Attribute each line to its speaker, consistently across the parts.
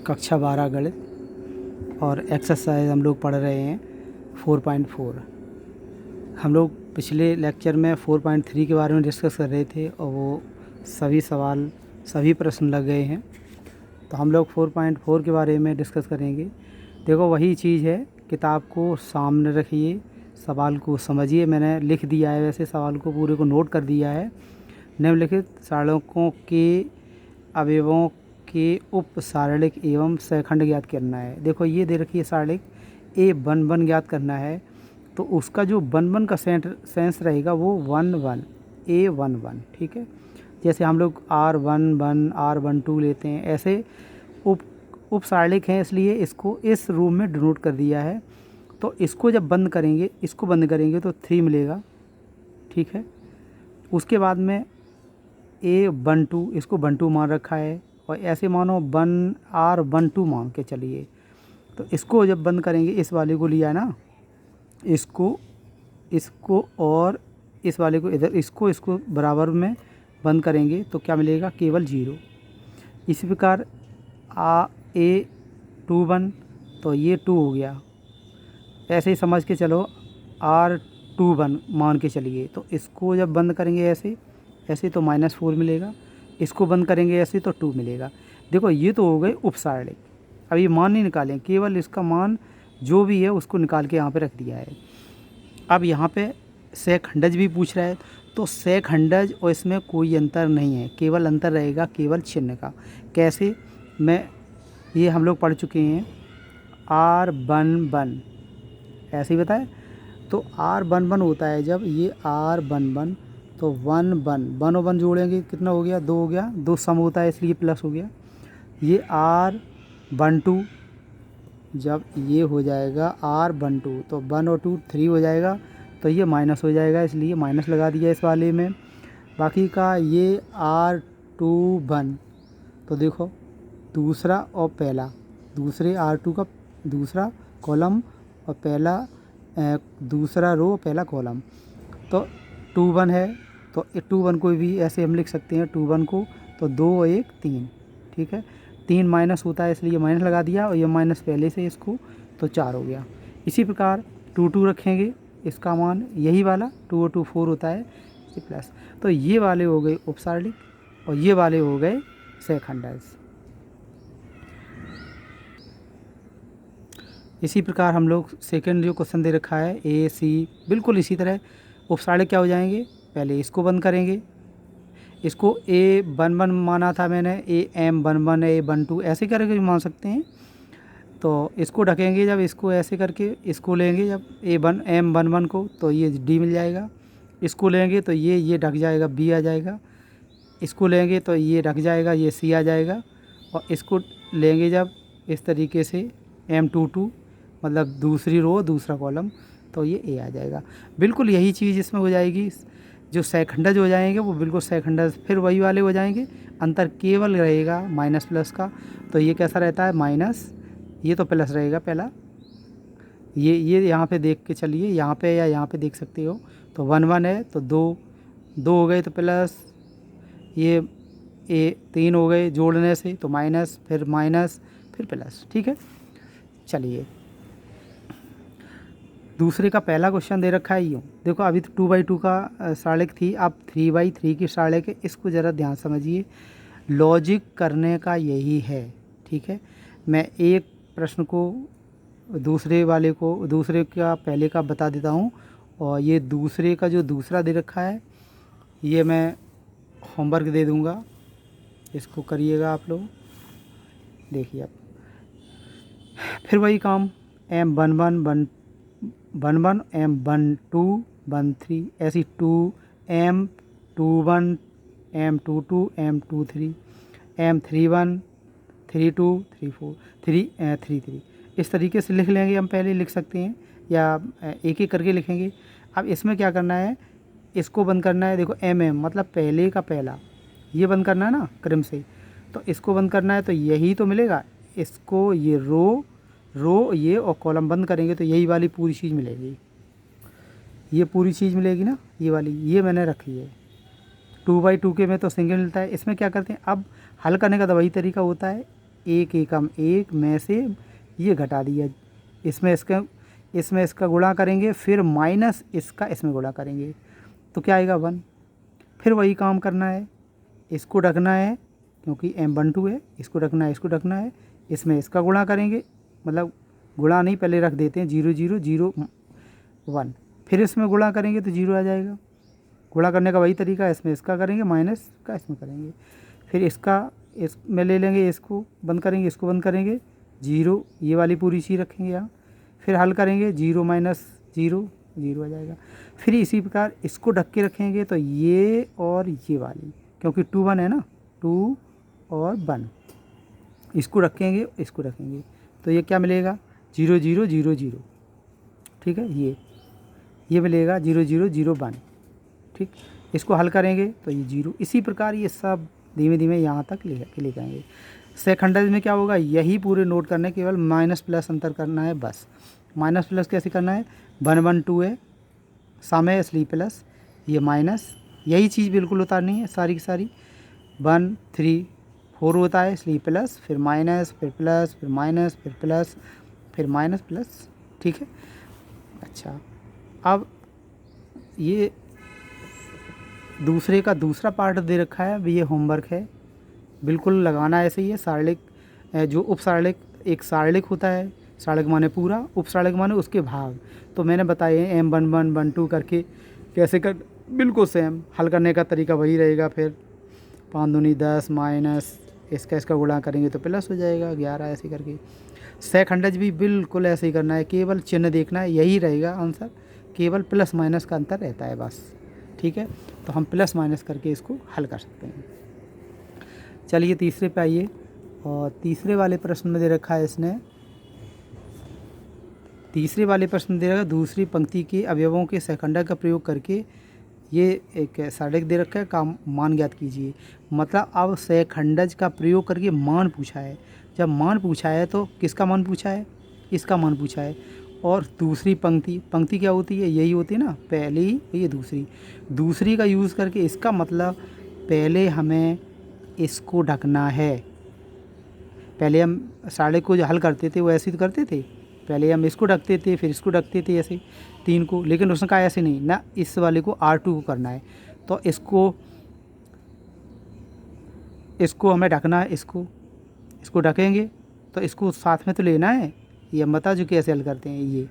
Speaker 1: कक्षा 12 गणित और एक्सरसाइज हम लोग पढ़ रहे हैं 4.4। हम लोग पिछले लेक्चर में 4.3 के बारे में डिस्कस कर रहे थे और वो सभी प्रश्न लग गए हैं। तो हम लोग 4.4 के बारे में डिस्कस करेंगे। देखो वही चीज़ है, किताब को सामने रखिए, सवाल को समझिए। मैंने लिख दिया है, वैसे सवाल को पूरे को नोट कर दिया है। निम्नलिखित सारणिकों के अवयवों के उप सारणिक एवं सहखंड ज्ञात करना है। देखो ये दे रखी है सारणिक A11 ज्ञात करना है, तो उसका जो 11 का सेंस रहेगा वो 11 A11, ठीक है। जैसे हम लोग R11 R12 लेते हैं, ऐसे उप सारणिक हैं, इसलिए इसको इस रूप में डिनोट कर दिया है। तो इसको जब बंद करेंगे, इसको बंद करेंगे तो 3 मिलेगा, ठीक है। उसके बाद में A12, इसको 12 मान रखा है, और ऐसे मानो R12 मान के चलिए। तो इसको जब बंद करेंगे, इस वाले को लिया ना, इसको और इस वाले को इधर, इसको बराबर में बंद करेंगे तो क्या मिलेगा, केवल 0। इसी प्रकार A21, तो ये 2 हो गया। ऐसे ही समझ के चलो R21 मान के चलिए, तो इसको जब बंद करेंगे ऐसे तो -4 मिलेगा, इसको बंद करेंगे ऐसे तो 2 मिलेगा। देखो ये तो हो गए उपसारणिक। अब ये मान नहीं निकालें, केवल इसका मान जो भी है उसको निकाल के यहाँ पे रख दिया है। अब यहाँ पे सहखंडज भी पूछ रहा है, तो सहखंडज और इसमें कोई अंतर नहीं है, केवल अंतर रहेगा केवल चिन्ह का। कैसे, ये हम लोग पढ़ चुके हैं R11, ऐसे ही बताए। तो R11 होता है जब ये R11, तो 1 और 1 जोड़ेंगे कितना हो गया, 2 हो गया, 2 सम होता है इसलिए प्लस हो गया। ये R12 जब ये हो जाएगा R12, तो 1 और 2 3 हो जाएगा, तो ये माइनस हो जाएगा, इसलिए माइनस लगा दिया इस वाले में। बाकी का ये R21, तो देखो दूसरा और पहला, दूसरे R2 का दूसरा कॉलम और पहला दूसरा रो पहला कॉलम, तो 21 है, तो 21 को भी ऐसे हम लिख सकते हैं 21 को, तो 2 और 1 3, ठीक है। 3 माइनस होता है इसलिए माइनस लगा दिया, और ये माइनस पहले से इसको, तो 4 हो गया। इसी प्रकार 2 रखेंगे, इसका मान यही वाला 2 और 2 4 होता है, प्लस। तो ये वाले हो गए उपसारणिक और ये वाले हो गए सहखंडज। इसी प्रकार हम लोग सेकंड जो क्वेश्चन दे रखा है A C, बिल्कुल इसी तरह उपसारणिक क्या हो जाएंगे, पहले इसको बंद करेंगे, इसको A11 माना था मैंने, AM11 A12 ऐसे करके भी मान सकते हैं। तो इसको ढकेंगे जब, इसको ऐसे करके इसको लेंगे जब M11 को, तो ये D मिल जाएगा। इसको लेंगे तो ये ढक जाएगा, B आ जाएगा। इसको लेंगे तो ये ढक जाएगा, ये C आ जाएगा। और इसको लेंगे जब इस तरीके से M22, मतलब दूसरी रो दूसरा कॉलम, तो ये A आ जाएगा। बिल्कुल यही चीज़ इसमें हो जाएगी। जो सहखंडज हो जाएंगे वो बिल्कुल सहखंडज फिर वही वाले हो जाएंगे, अंतर केवल रहेगा माइनस प्लस का। तो ये कैसा रहता है, माइनस, ये तो प्लस रहेगा पहला। ये यहाँ पे देख के चलिए, यहाँ पे या यहाँ पे देख सकते हो, तो 1 है तो 2 हो गए तो प्लस, ये 3 हो गए जोड़ने से तो माइनस फिर प्लस, ठीक है। चलिए दूसरे का पहला क्वेश्चन दे रखा है यूँ, देखो अभी तो 2/2 का सारणिक थी, अब 3/3 की सारणिक है। इसको ज़रा ध्यान समझिए, लॉजिक करने का यही है, ठीक है। मैं एक प्रश्न को दूसरे का पहले का बता देता हूँ, और ये दूसरे का जो दूसरा दे रखा है ये मैं होमवर्क दे दूँगा, इसको करिएगा आप लोग। देखिए अब फिर वही काम, M11 M12 13, ऐसी 2 M21 M22 M23 M31 32 34 33, इस तरीके से लिख लेंगे। हम पहले लिख सकते हैं या एक एक करके लिखेंगे। अब इसमें क्या करना है, इसको बंद करना है। देखो MM मतलब पहले का पहला, ये बंद करना है ना क्रम से, तो इसको बंद करना है, तो यही तो मिलेगा। इसको ये रो ये और कॉलम बंद करेंगे तो यही वाली पूरी चीज़ मिलेगी, ये पूरी चीज़ मिलेगी ना, ये वाली, ये मैंने रखी है। 2/2 के में तो सिंगल मिलता है। इसमें क्या करते हैं, अब हल करने का तो वही तरीका होता है, एक एकम एक में से ये घटा दिया, इसमें इसका गुणा करेंगे, फिर माइनस इसका इसमें गुणा करेंगे तो क्या आएगा 1। फिर वही काम करना है, इसको रखना है क्योंकि M12 है, इसको रखना है, इसको रखना है, इसमें इसका गुणा करेंगे, मतलब गुणा नहीं पहले रख देते हैं 0 0 0 1, फिर इसमें गुणा करेंगे तो 0 आ जाएगा। गुणा करने का वही तरीका है, इसमें इसका करेंगे, माइनस का इसमें करेंगे, फिर इसका इसमें ले लेंगे, इसको बंद करेंगे, इसको बंद करेंगे, 0 ये वाली पूरी चीज़ रखेंगे यहाँ, फिर हल करेंगे 0 माइनस 0 0 आ जाएगा। फिर इसी प्रकार इसको ढक के रखेंगे तो ये और ये वाली, क्योंकि 2 1 है ना, 2 और 1, इसको रखेंगे, इसको रखेंगे तो ये क्या मिलेगा 0 0 0 0, ठीक है, ये मिलेगा 0 0 0 1, ठीक। इसको हल करेंगे तो ये 0, इसी प्रकार ये सब धीमे धीमे यहाँ तक ले जाएंगे। सेकंडरी में क्या होगा, यही पूरे नोट करने, केवल माइनस प्लस अंतर करना है बस। माइनस प्लस कैसे करना है, 1 1 2 है, सम है इसलिए प्लस, ये माइनस, यही चीज़ बिल्कुल उतारनी है सारी की सारी, 1 3 4 होता है इसलिए प्लस, फिर माइनस, फिर प्लस, फिर माइनस, फिर प्लस, फिर माइनस प्लस, ठीक है। अच्छा, अब ये दूसरे का दूसरा पार्ट दे रखा है, अब ये होमवर्क है, बिल्कुल लगाना ऐसे ही है। सारणिक जो उप सारणिक, एक सारणिक होता है, सारणिक माने पूरा, उप सारणिक माने उसके भाग, तो मैंने बताए M11 12 करके कैसे कर, बिल्कुल सेम हल करने का तरीका वही रहेगा। फिर 5 दूनी 10 माइनस इसका गुणा करेंगे तो प्लस हो जाएगा 11, ऐसे करके। सेकंडज भी बिल्कुल ऐसे ही करना है, केवल चिन्ह देखना है, यही रहेगा आंसर, केवल प्लस माइनस का अंतर रहता है बस, ठीक है। तो हम प्लस माइनस करके इसको हल कर सकते हैं। चलिए तीसरे पे आइए, और तीसरे वाले प्रश्न में दे रखा है इसने, तीसरे वाले प्रश्न दे रखा है दूसरी पंक्ति के अवयवों के सेकंडक का प्रयोग करके ये एक सारणिक दे रखा है, का मान ज्ञात कीजिए। मतलब अब सेकंडज का प्रयोग करके मान पूछा है, जब मान पूछा है तो किसका मान पूछा है, इसका मान पूछा है। और दूसरी पंक्ति क्या होती है, यही होती है ना, पहली ये दूसरी का यूज़ करके, इसका मतलब पहले हमें इसको ढकना है। पहले हम सारे को जो हल करते थे वो ऐसे तो करते थे, पहले हम इसको ढकते थे, फिर इसको ढकते थे ऐसे 3 को, लेकिन उसने कहा ऐसे नहीं ना, इस वाले को R2 को करना है, तो इसको हमें ढकना है, इसको ढकेंगे तो इसको साथ में तो लेना है, ये हम बता चुके कैसे हल करते हैं। ये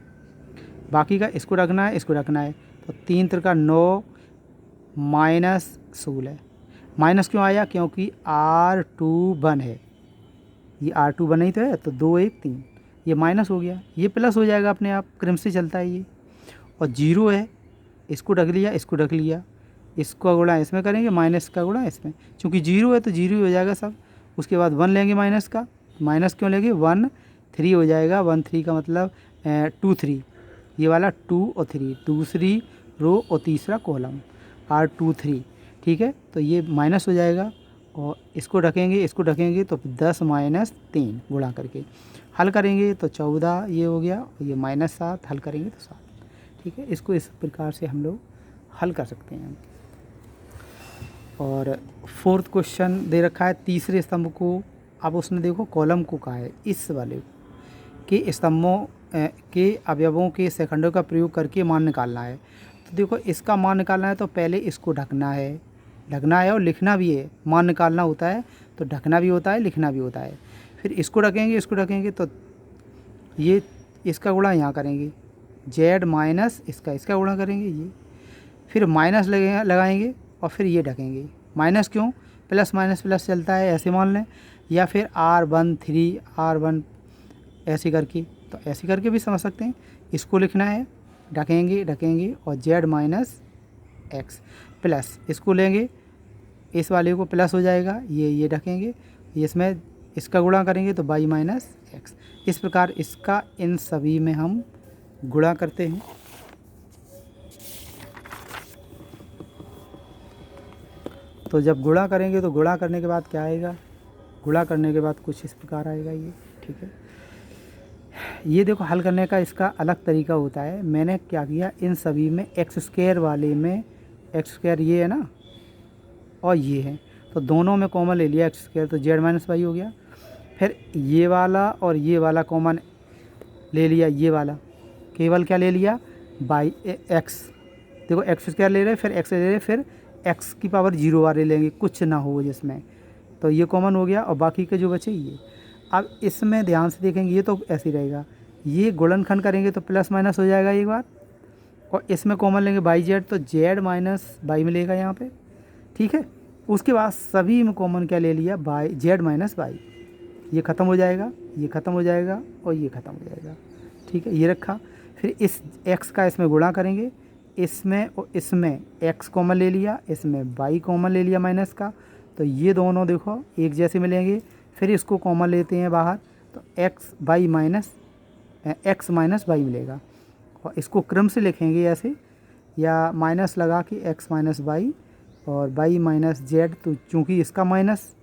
Speaker 1: बाकी का इसको रखना है, इसको रखना है, तो 3 3 का 9 माइनस 16, माइनस क्यों आया, क्योंकि R2 1 है, ये R2 1 ही तो है, तो 2 1 3, ये माइनस हो गया, ये प्लस हो जाएगा अपने आप, क्रम से चलता है ये। और 0 है, इसको ढक लिया, इसको ढक लिया, इसको गुणा इसमें करेंगे, माइनस का गुणा इसमें, चूँकि 0 है तो 0 ही हो जाएगा सब। उसके बाद 1 लेंगे माइनस का, माइनस क्यों लेंगे, 1 3 हो जाएगा, 1 3 का मतलब 2 3, ये वाला 2 और 3, दूसरी रो और तीसरा कॉलम R2 3, ठीक है। तो ये माइनस हो जाएगा, और इसको ढकेंगे तो 10 माइनस 3 गुणा करके हल करेंगे तो 14 ये हो गया, और ये माइनस 7 हल करेंगे तो 7, ठीक है। इसको इस प्रकार से हम लोग हल कर सकते हैं। और 4th क्वेश्चन दे रखा है तीसरे स्तंभ को, अब उसने देखो कॉलम को कहा है, इस वाले के स्तंभों के अवयवों के सेकंडों का प्रयोग करके मान निकालना है। तो देखो इसका मान निकालना है तो पहले इसको ढकना है और लिखना भी है। मान निकालना होता है तो ढकना भी होता है, लिखना भी होता है। फिर इसको ढकेंगे तो ये इसका गुणा यहाँ करेंगे, जेड माइनस इसका गुणा करेंगे ये, फिर माइनस लगाएंगे और फिर ये ढकेंगे। माइनस क्यों, प्लस माइनस प्लस चलता है, ऐसे मान लें, या फिर R1 3 R1 ऐसे करके, तो ऐसे करके भी समझ सकते हैं। इसको लिखना है, ढकेंगे और जेड माइनस एक्स प्लस, इसको लेंगे, इस वाले को प्लस हो जाएगा, ये ढकेंगे, इसमें इसका गुणा करेंगे तो वाई माइनस एक्स। इस प्रकार इसका इन सभी में हम गुणा करते हैं। तो जब गुणा करेंगे तो गुणा करने के बाद क्या आएगा, गुणा करने के बाद कुछ इस प्रकार आएगा ये, ठीक है। ये देखो हल करने का इसका अलग तरीका होता है। मैंने क्या किया, इन सभी में x² वाले में x² ये है ना, और ये है, तो दोनों में कॉमन ले लिया x², तो जेड माइनस वाई हो गया। फिर ये वाला और ये वाला कॉमन ले लिया, ये वाला केवल क्या ले लिया बाई एक्स। देखो एक्स स्क्वायर ले रहे, फिर एक्स ले रहे, फिर एक्स की पावर 0 वाले लेंगे, कुछ ना हो जिसमें, तो ये कॉमन हो गया और बाकी के जो बचे ये। अब इसमें ध्यान से देखेंगे, ये तो ऐसे ही रहेगा, ये गुणनखंड करेंगे तो प्लस माइनस हो जाएगा एक बार, और इसमें कॉमन लेंगे बाई जेड, तो जेड माइनस बाई मिलेगा यहाँ पे, ठीक है। उसके बाद सभी में कॉमन क्या ले लिया बाई, जेड माइनस बाई, ये ख़त्म हो जाएगा, ये ख़त्म हो जाएगा और ये ख़त्म हो जाएगा, ठीक है, ये रखा। फिर इस x का इसमें गुणा करेंगे, इसमें और इसमें x कॉमन ले लिया, इसमें y कॉमन ले लिया माइनस का, तो ये दोनों देखो एक जैसे मिलेंगे। फिर इसको कॉमन लेते हैं बाहर, तो x माइनस वाई मिलेगा, और इसको क्रम से लिखेंगे ऐसे, या माइनस लगा के x माइनस वाई और y माइनस जेड, तो चूँकि इसका माइनस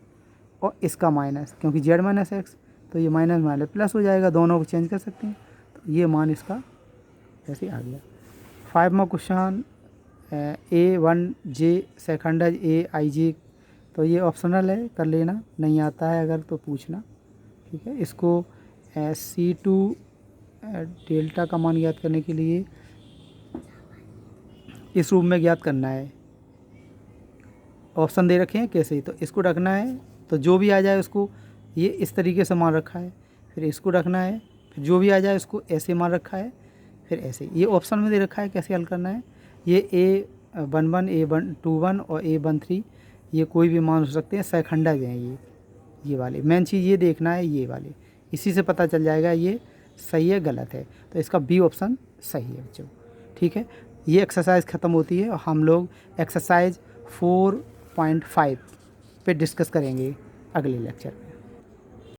Speaker 1: और इसका माइनस, क्योंकि जेड माइनस एक्स, तो ये माइनस माइनस प्लस हो जाएगा, दोनों को चेंज कर सकते हैं, तो ये मान इसका ऐसे आ गया। 5वां क्वेश्चन A1J सेकंडज AIJ, तो ये ऑप्शनल है, कर लेना, नहीं आता है अगर तो पूछना, ठीक है। इसको C2 डेल्टा का मान ज्ञात करने के लिए इस रूप में ज्ञात करना है, ऑप्शन दे रखे हैं कैसे, तो इसको रखना है, तो जो भी आ जाए उसको, ये इस तरीके से मान रखा है, फिर इसको रखना है, फिर जो भी आ जाए उसको ऐसे मान रखा है, फिर ऐसे, ये ऑप्शन में दे रखा है कैसे हल करना है। ये A11 A21 और A13, ये कोई भी मान हो सकते हैं, सेकंडज हैं ये वाले, मेन चीज़ ये देखना है, ये वाले, इसी से पता चल जाएगा ये सही है गलत है, तो इसका बी ऑप्शन सही है बच्चों, ठीक है। ये एक्सरसाइज ख़त्म होती है और हम लोग एक्सरसाइज 4.5 पे डिस्कस करेंगे अगले लेक्चर में।